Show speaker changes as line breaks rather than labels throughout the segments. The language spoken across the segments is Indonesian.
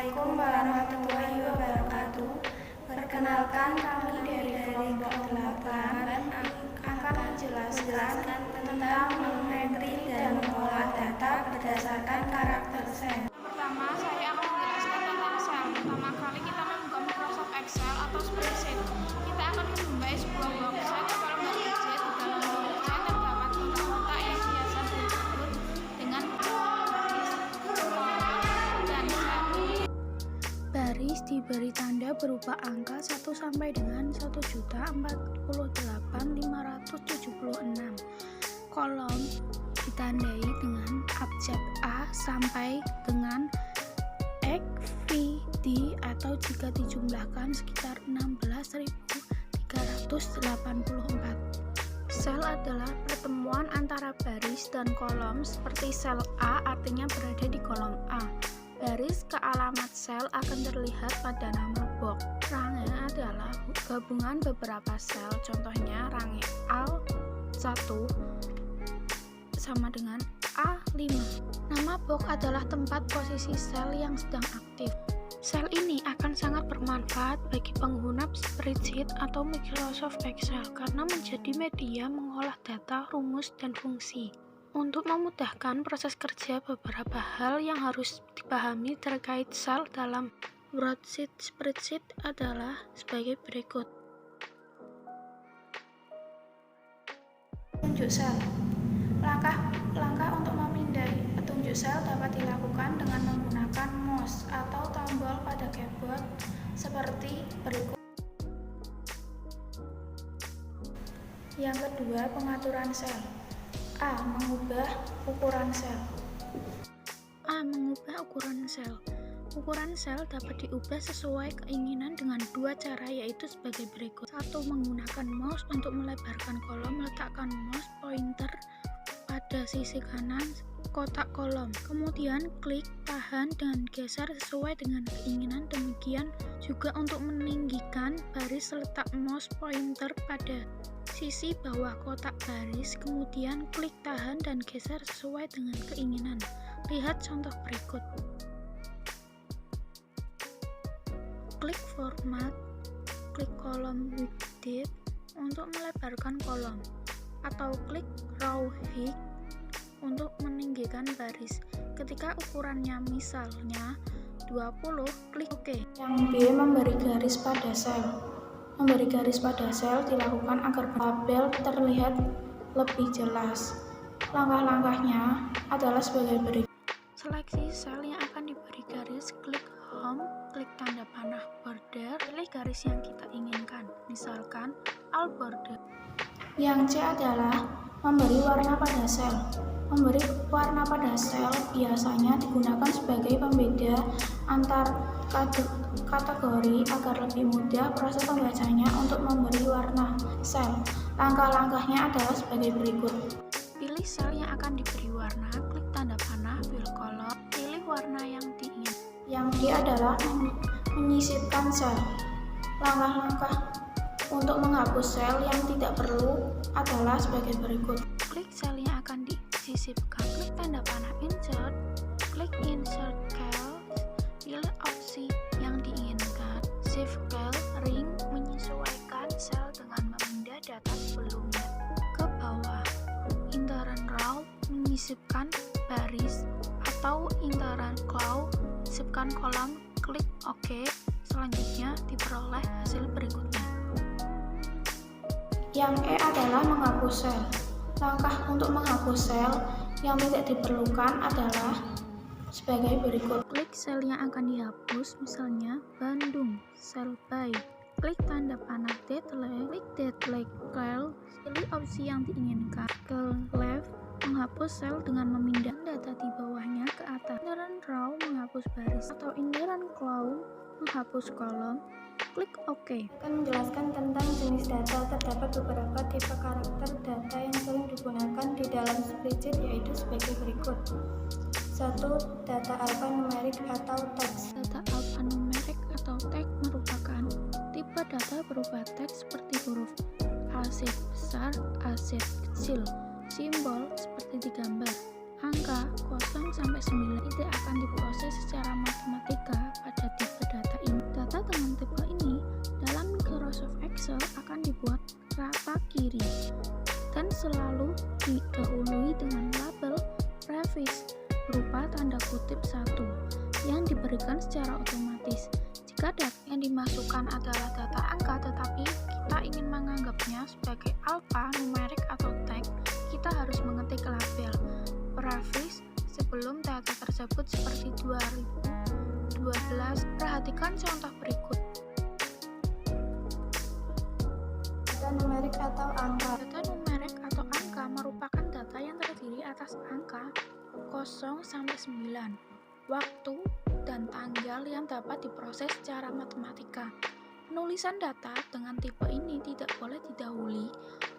Assalamualaikum warahmatullahi wabarakatuh. Perkenalkan, kami dari kelompok 8 akan menjelaskan tentang meng-handle dan mengolah data berdasarkan karakter sel.
Pertama, saya akan menjelaskan tentang sel. Pertama kali kita membuka Microsoft Excel atau spreadsheet, kita akan membuat sebuah box set atau lembar kerja. Di dalam box set terdapat kotak-kotak yang biasa disebut dengan baris, kolom, dan sel.
Baris diberi tanda berupa angka 1 sampai dengan 1.048.576. Kolom ditandai dengan abjad A sampai dengan X, V, D atau jika dijumlahkan sekitar 16.384. Sel adalah pertemuan antara baris dan kolom, seperti sel A artinya berada di kolom A. Baris ke alamat sel akan terlihat pada nama box. Range adalah gabungan beberapa sel, contohnya range A1 sama dengan A5. Nama box adalah tempat posisi sel yang sedang aktif. Sel ini akan sangat bermanfaat bagi pengguna spreadsheet atau Microsoft Excel karena menjadi media mengolah data, rumus, dan fungsi. Untuk memudahkan proses kerja, beberapa hal yang harus dipahami terkait sel dalam worksheet spreadsheet adalah sebagai berikut.
Petunjuk sel. Langkah untuk memindai petunjuk sel dapat dilakukan dengan menggunakan mouse atau tombol pada keyboard seperti berikut. Yang kedua, pengaturan sel. A. Mengubah ukuran sel.
A. Mengubah ukuran sel. Ukuran sel dapat diubah sesuai keinginan dengan dua cara, yaitu sebagai berikut. 1. Menggunakan mouse untuk melebarkan kolom, letakkan mouse pointer pada sisi kanan kotak kolom. Kemudian klik, tahan, dan geser sesuai dengan keinginan. Demikian juga untuk meninggikan baris, letak mouse pointer pada sisi bawah kotak baris, kemudian klik, tahan, dan geser sesuai dengan keinginan. Lihat contoh berikut. Klik format, klik kolom width untuk melebarkan kolom, atau klik row height untuk meninggikan baris. Ketika ukurannya misalnya 20, klik OK.
Yang B. Memberi garis pada sel. Memberi garis pada sel dilakukan agar tabel terlihat lebih jelas. Langkah-langkahnya adalah sebagai berikut.
Seleksi sel yang akan diberi garis, klik Home, klik tanda panah border, pilih garis yang kita inginkan, misalkan all border.
Yang C adalah memberi warna pada sel. Memberi warna pada sel biasanya digunakan sebagai pembeda antar kategori agar lebih mudah proses pembacanya. Untuk memberi warna sel, langkah-langkahnya adalah sebagai berikut.
Pilih sel yang akan diberi warna, klik tanda panah fill color, pilih warna yang diinginkan.
Yang D adalah menyisipkan sel. Langkah-langkah untuk menghapus sel yang tidak perlu adalah sebagai berikut.
Klik sel yang akan disisipkan, klik tanda panah insert, klik insert cell, pilih opsi yang diinginkan. Shift cell ring menyesuaikan sel dengan memindah data sebelumnya ke bawah. Interan row menyisipkan baris, atau interan column sisipkan kolom, klik OK. Selanjutnya diperoleh hasil berikutnya.
Yang E adalah menghapus sel. Langkah untuk menghapus sel yang tidak diperlukan adalah sebagai berikut.
Klik sel yang akan dihapus, misalnya Bandung, sel by. Klik tanda panah delete, klik delete cell, pilih opsi yang diinginkan. Ke left, menghapus sel dengan memindahkan data di bawahnya ke atas. Interan row menghapus baris, atau interan column menghapus kolom, klik OK.
Akan menjelaskan tentang jenis data. Terdapat beberapa tipe karakter data yang sering digunakan di dalam spreadsheet, yaitu sebagai berikut. 1. Data alfanumerik atau teks.
Data alfanumerik atau teks merupakan tipe data berupa teks seperti huruf A besar, A kecil, simbol seperti di gambar. Angka 0-9 tidak akan diproses secara matematika pada tipe data ini. Data dengan tipe ini dalam Microsoft Excel akan dibuat rata kiri dan selalu didahului dengan label preface berupa tanda kutip 1 yang diberikan secara otomatis. Jika data yang dimasukkan adalah data angka tetapi kita ingin menganggapnya sebagai alfa, numerik atau teks, kita harus mengetik label preface sebelum data tersebut seperti 2012. Perhatikan contoh berikut.
Data numerik atau angka.
Data numerik atau angka merupakan data yang terdiri atas angka 0-9, waktu, dan tanggal yang dapat diproses secara matematika. Penulisan data dengan tipe ini tidak boleh didahului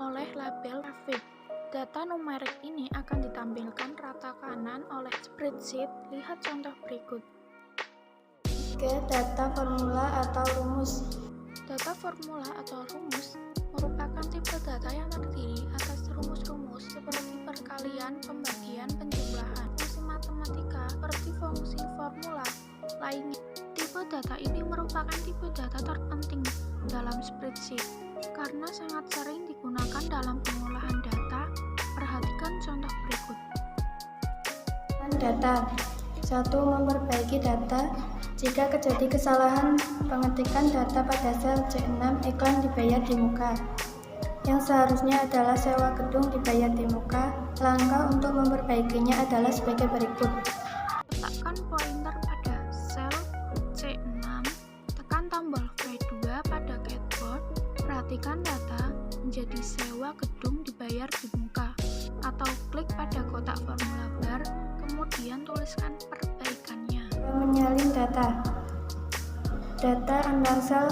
oleh label preface. Data numerik ini akan ditampilkan rata kanan oleh spreadsheet. Lihat contoh berikut.
3. Data formula atau rumus.
Data formula atau rumus merupakan tipe data yang terdiri atas rumus-rumus seperti perkalian, pembagian, penjumlahan, fungsi matematika, seperti fungsi formula lainnya. Tipe data ini merupakan tipe data terpenting dalam spreadsheet karena sangat sering digunakan dalam pengolahan data. Perhatikan contoh berikut.
Data 1. Memperbaiki data. Jika terjadi kesalahan pengetikan data pada sel C6, iklan dibayar di muka. Yang seharusnya adalah sewa gedung dibayar di muka. Langkah untuk memperbaikinya adalah sebagai berikut.
Letakkan pointer pada sel C6, tekan tombol V2 pada keyboard, perhatikan data menjadi sewa gedung dibayar di muka, atau klik pada kotak formula bar, kemudian tuliskan perbaikannya.
Menyalin data. Data antar sel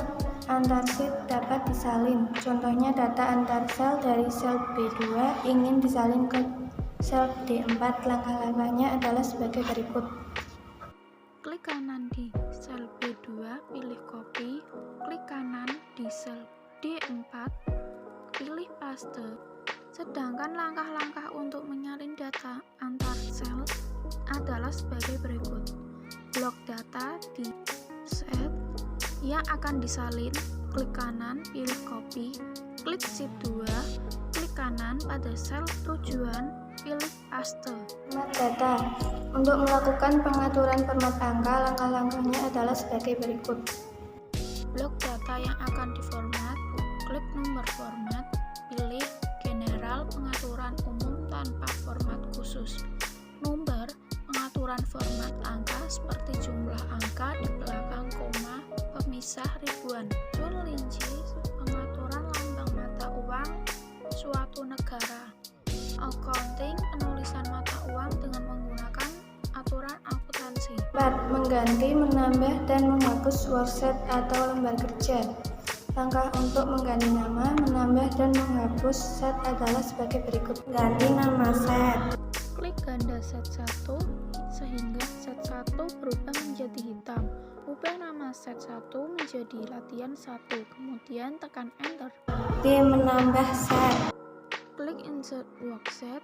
antar sheet dapat disalin. Contohnya data antar sel dari sel B2 ingin disalin ke sel D4. Langkah-langkahnya adalah sebagai berikut.
Klik kanan di sel B2, pilih copy, klik kanan di sel D4, pilih paste. Sedangkan langkah-langkah untuk menyalin data antar sel adalah sebagai berikut. Blok data di set yang akan disalin, klik kanan, pilih copy, klik sheet 2, klik kanan pada sel tujuan, pilih paste.
Format data. Untuk melakukan pengaturan format angka, langkah-langkahnya adalah sebagai berikut.
Blok data yang akan diformat, klik nomor format, pilih general pengaturan umum tanpa format khusus. Nomor pengaturan format angka seperti jumlah angka di belakang koma, pemisah ribuan. Tujuan rinci pengaturan lambang mata uang suatu negara. Accounting penulisan mata uang dengan menggunakan aturan akuntansi.
4. Mengganti, menambah, dan menghapus worksheet atau lembar kerja. Langkah untuk mengganti nama, menambah, dan menghapus set adalah sebagai berikut. Ganti nama set.
Klik ganda set 1 sehingga set 1 berubah menjadi hitam. Ubah nama set 1 menjadi latihan 1, kemudian tekan enter.
D. Menambah set.
Klik insert worksheet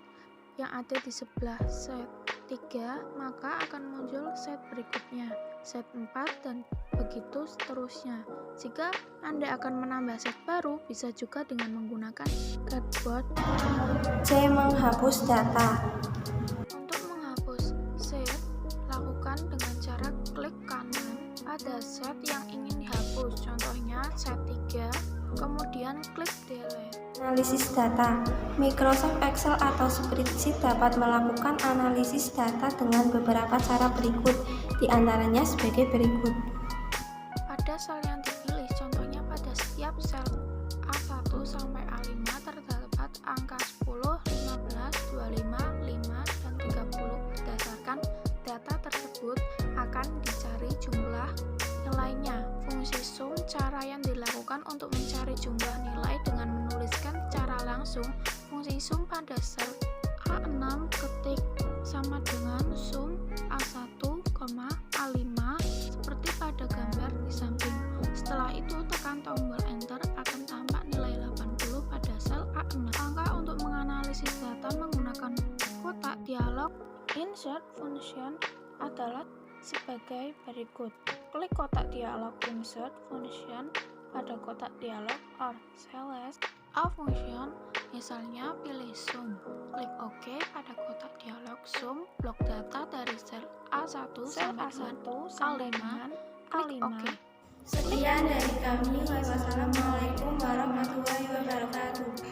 yang ada di sebelah set 3, maka akan muncul set berikutnya, set 4, dan begitu seterusnya. Jika Anda akan menambah set baru, bisa juga dengan menggunakan cardboard.
C. Menghapus data.
Untuk menghapus set, lakukan dengan cara klik kanan pada set yang ingin dihapus, contohnya set 3, kemudian klik delete.
Analisis data. Microsoft Excel atau spreadsheet dapat melakukan analisis data dengan beberapa cara berikut, di antaranya sebagai berikut.
Pada sel yang dipilih, contohnya pada setiap sel A1 sampai A5 terdapat angka 10, 15, 25, 5, dan 30. Berdasarkan data tersebut akan dicari jumlah nilainya. Fungsi sum, cara yang dilakukan untuk mencari jumlah nilai dengan menuliskan secara langsung. Fungsi sum pada sel A6 ketik sama dengan sum A1, A5 seperti pada gambar di samping. Setelah itu tekan tombol enter, akan tampak nilai 80 pada sel A6. Langkah untuk menganalisis data menggunakan kotak dialog
Insert function adalah sebagai berikut. Klik kotak dialog insert function pada kotak dialog or select a function, misalnya pilih zoom. Klik OK pada kotak dialog zoom blok data dari sel A1 sampai dengan A5. Klik OK.
Sekian dari kami. Wassalamualaikum warahmatullahi wabarakatuh.